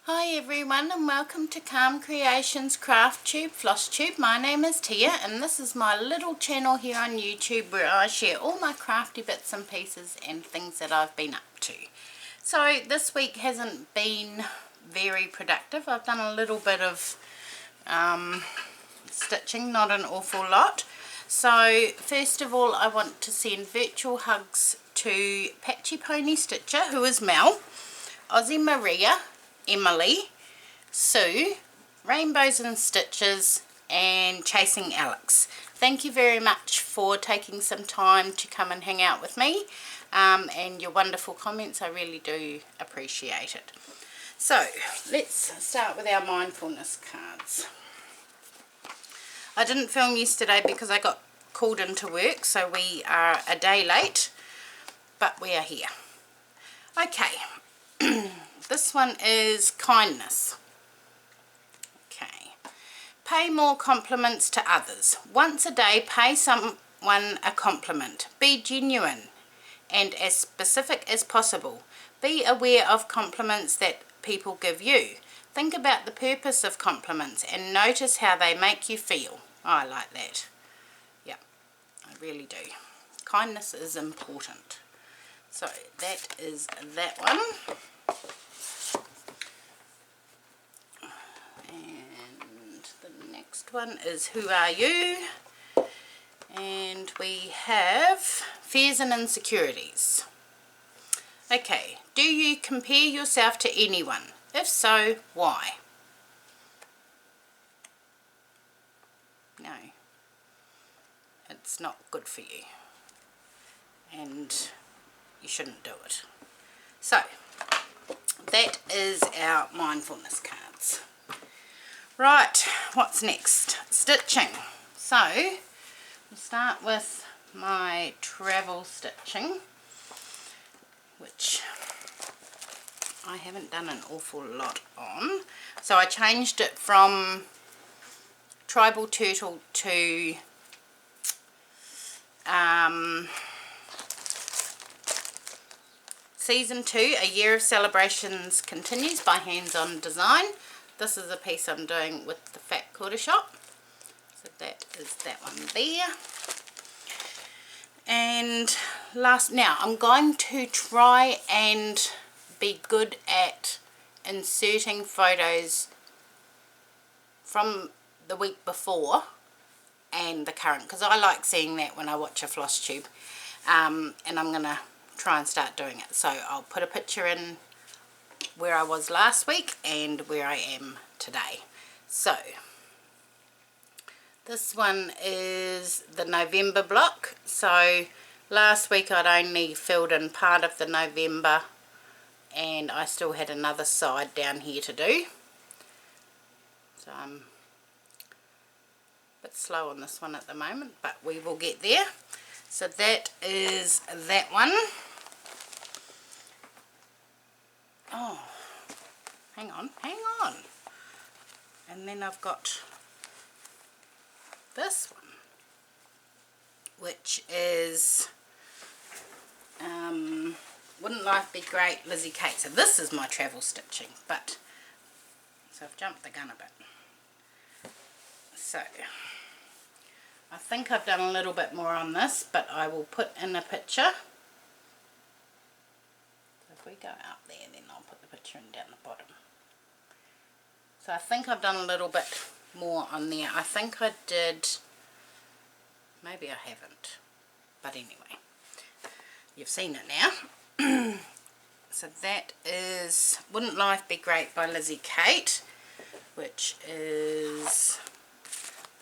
Hi everyone and welcome to Calm Creations Flosstube. My name is Tia and this is my little channel here on YouTube where I share all my crafty bits and pieces and things that I've been up to. So this week hasn't been very productive. I've done a little bit of stitching, not an awful lot. So first of all I want to send virtual hugs to Patchy Pony Stitcher, who is Mel, Aussie Maria, Emily, Sue, Rainbows and Stitches, and Chasing Alex. Thank you very much for taking some time to come and hang out with me, and your wonderful comments. I really do appreciate it. So let's start with our mindfulness cards. I didn't film yesterday because I got called into work, so we are a day late, but we are here. Okay. This one is kindness. Okay. Pay more compliments to others. Once a day, pay someone a compliment. Be genuine and as specific as possible. Be aware of compliments that people give you. Think about the purpose of compliments and notice how they make you feel. I like that. Yeah, I really do. Kindness is important. So that is that one. And the next one is Who Are You? And we have Fears and Insecurities. Okay, do you compare yourself to anyone? If so, why? No, it's not good for you and you shouldn't do it. So that is our mindfulness cards. Right, what's next? Stitching. So we'll start with my travel stitching, which I haven't done an awful lot on. So I changed it from Tribal Turtle to Season 2, A Year of Celebrations Continues by Hands On Design. This is a piece I'm doing with the Fat Quarter Shop. So that is that one there. And now I'm going to try and be good at inserting photos from the week before and the current, because I like seeing that when I watch a floss tube, and I'm going to try and start doing it. So I'll put a picture in where I was last week and where I am today. So this one is the November block. So last week I'd only filled in part of the November and I still had another side down here to do. So I'm a bit slow on this one at the moment, but we will get there. So that is that one. Oh, hang on. And then I've got this one, which is Wouldn't Life Be Great, Lizzie Kate. So this is my travel stitching, but so I've jumped the gun a bit. So I think I've done a little bit more on this, but I will put in a picture. So if we go up there, then I'll put the picture in down the bottom. So I think I've done a little bit more on there. I think I did, maybe I haven't, but anyway, you've seen it now. So that is Wouldn't Life Be Great by Lizzie Kate, which is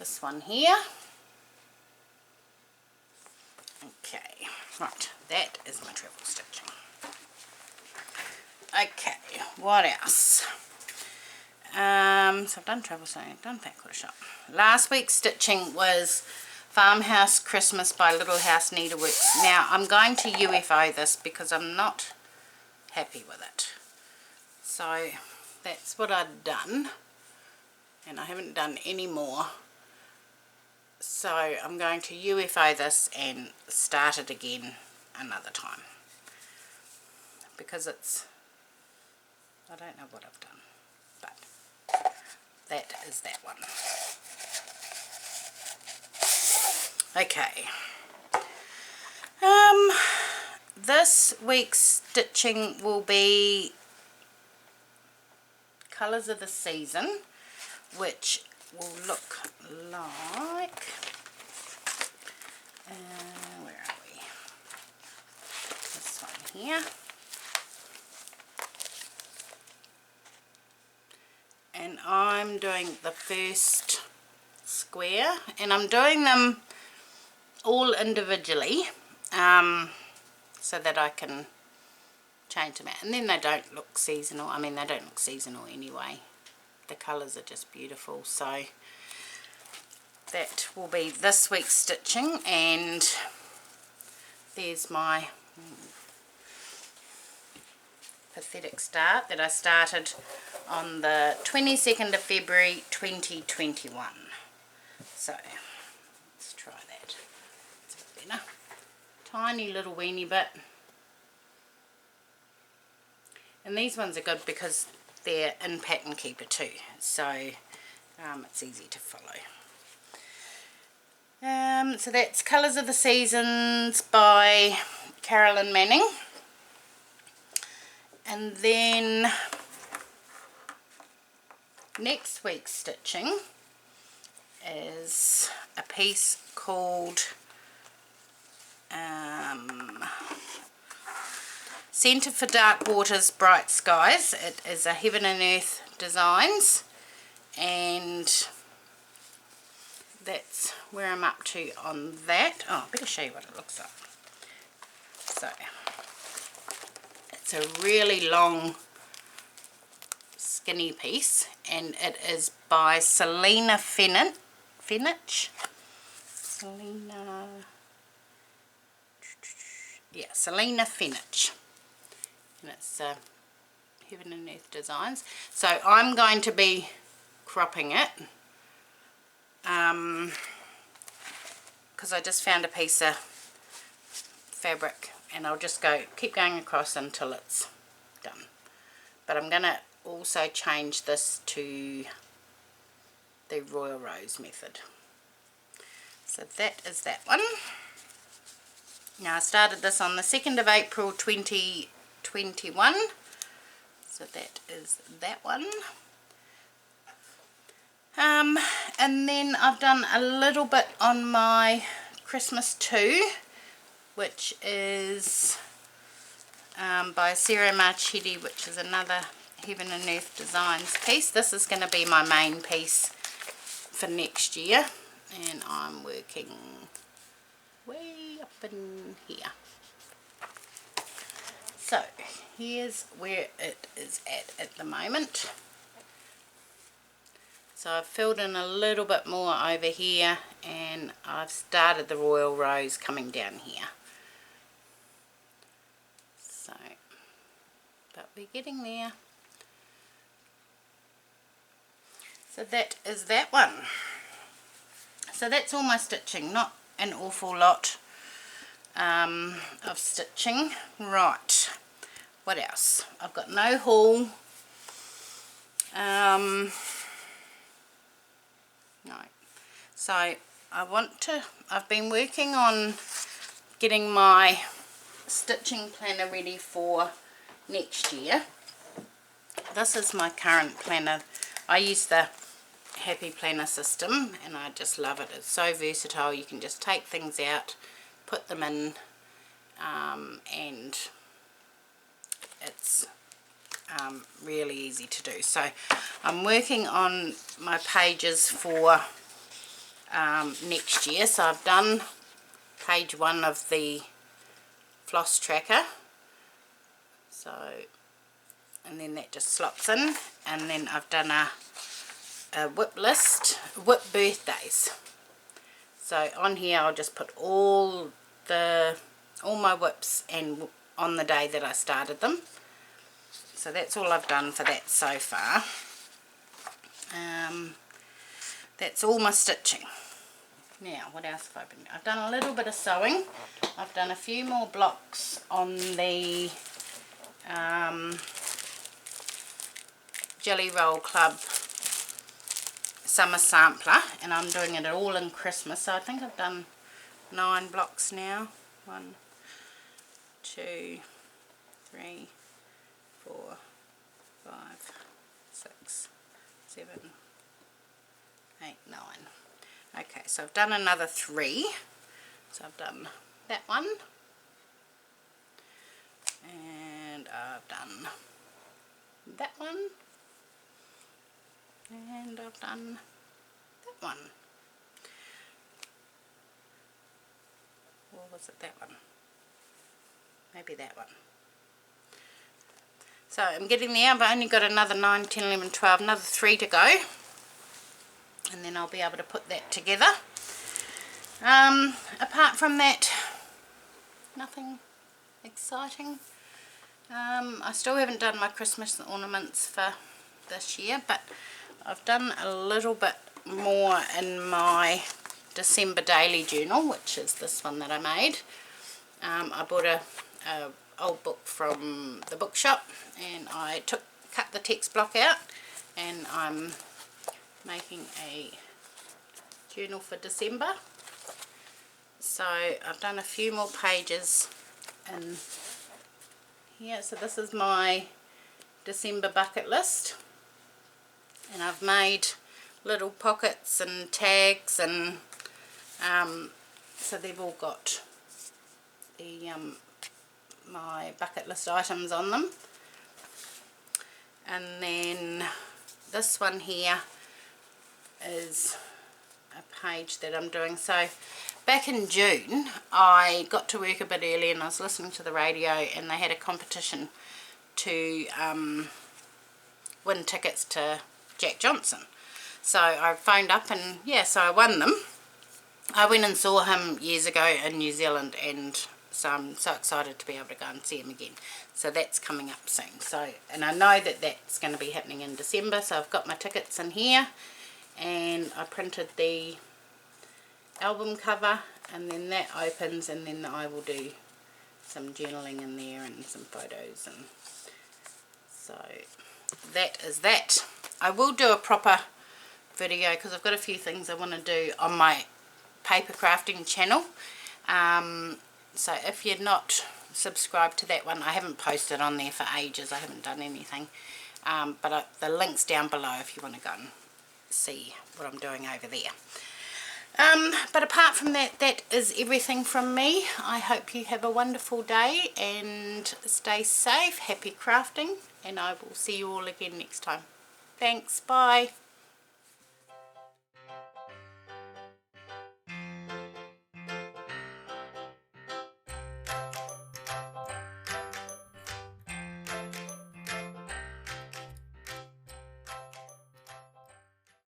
this one here. Okay, right, that is my travel stitching. Okay, what else? So I've done travel stitching, I've done Fat Quarter Shop. Last week's stitching was Farmhouse Christmas by Little House Needleworks. Now I'm going to UFO this because I'm not happy with it. So that's what I've done, and I haven't done any more. So I'm going to UFO this and start it again another time because it's, I don't know what I've done. that is that one. Okay. This week's stitching will be colours of the season, which will look like, where are we? This one here. And I'm doing the first square, and I'm doing them all individually so that I can change them out, and then they don't look seasonal. I mean, they don't look seasonal anyway. The colours are just beautiful. So that will be this week's stitching, and there's my pathetic start that I started on the 22nd of February 2021. So let's try that. It's a bit better. Tiny little weeny bit. And these ones are good because they're in Pattern Keeper too, so it's easy to follow. So that's Colours of the Seasons by Carolyn Manning. And then next week's stitching is a piece called Centre for Dark Waters, Bright Skies. It is a Heaven and Earth Designs, and that's where I'm up to on that. Oh, I better show you what it looks like. So it's a really long skinny piece, and it is by Selena Fenich. Selena Fenich. And it's Heaven and Earth Designs. So I'm going to be cropping it because I just found a piece of fabric, and I'll just keep going across until it's done. But I'm going to also change this to the Royal Rose method. So that is that one. Now I started this on the 2nd of April 2021, so that is that one. And then I've done a little bit on my Christmas 2, which is by Sarah Marchetti, which is another Heaven and Earth Designs piece. This is going to be my main piece for next year, and I'm working way up in here. So here's where it is at the moment. So I've filled in a little bit more over here, and I've started the Royal Rose coming down here. So, but we're getting there. So that is that one. So that's all my stitching, not an awful lot of stitching. Right, what else? I've got no haul. No. So I've been working on getting my stitching planner ready for next year. This is my current planner. I use the Happy Planner system, and I just love it. It's so versatile. You can just take things out, put them in, and it's really easy to do. So I'm working on my pages for next year. So I've done page 1 of the floss tracker, so, and then that just slots in, and then I've done a whip list, whip birthdays. So on here I'll just put all my whips and on the day that I started them. So that's all I've done for that so far. That's all my stitching. Now what else have I been doing? I've done a little bit of sewing. I've done a few more blocks on the Jelly Roll Club summer sampler, and I'm doing it all in Christmas. So I think I've done 9 blocks now. 1, 2, 3, 4, 5, 6, 7, 8, 9. Okay, so I've done another 3. So I've done that one, and I've done that one, and I've done that one. Or was it that one? Maybe that one. So I'm getting there. I've only got another 9, 10, 11, 12, another 3 to go, and then I'll be able to put that together. Apart from that, nothing exciting. I still haven't done my Christmas ornaments for this year, but I've done a little bit more in my December daily journal, which is this one that I made. I bought a old book from the bookshop, and I cut the text block out, and I'm making a journal for December. So I've done a few more pages in here. So this is my December bucket list, and I've made little pockets and tags, and so they've all got the my bucket list items on them. And then this one here is a page that I'm doing. So back in June I got to work a bit early, and I was listening to the radio, and they had a competition to win tickets to Jack Johnson. So I phoned up, and yeah, so I won them. I went and saw him years ago in New Zealand, and so I'm so excited to be able to go and see him again. So that's coming up soon. So, and I know that that's going to be happening in December, so I've got my tickets in here, and I printed the album cover, and then that opens, and then I will do some journaling in there and some photos, and so that is that. I will do a proper video because I've got a few things I want to do on my paper crafting channel. So if you're not subscribed to that one, I haven't posted on there for ages. I haven't done anything, but the link's down below if you want to go and see what I'm doing over there. But apart from that, that is everything from me. I hope you have a wonderful day and stay safe. Happy crafting, and I will see you all again next time. Thanks, bye.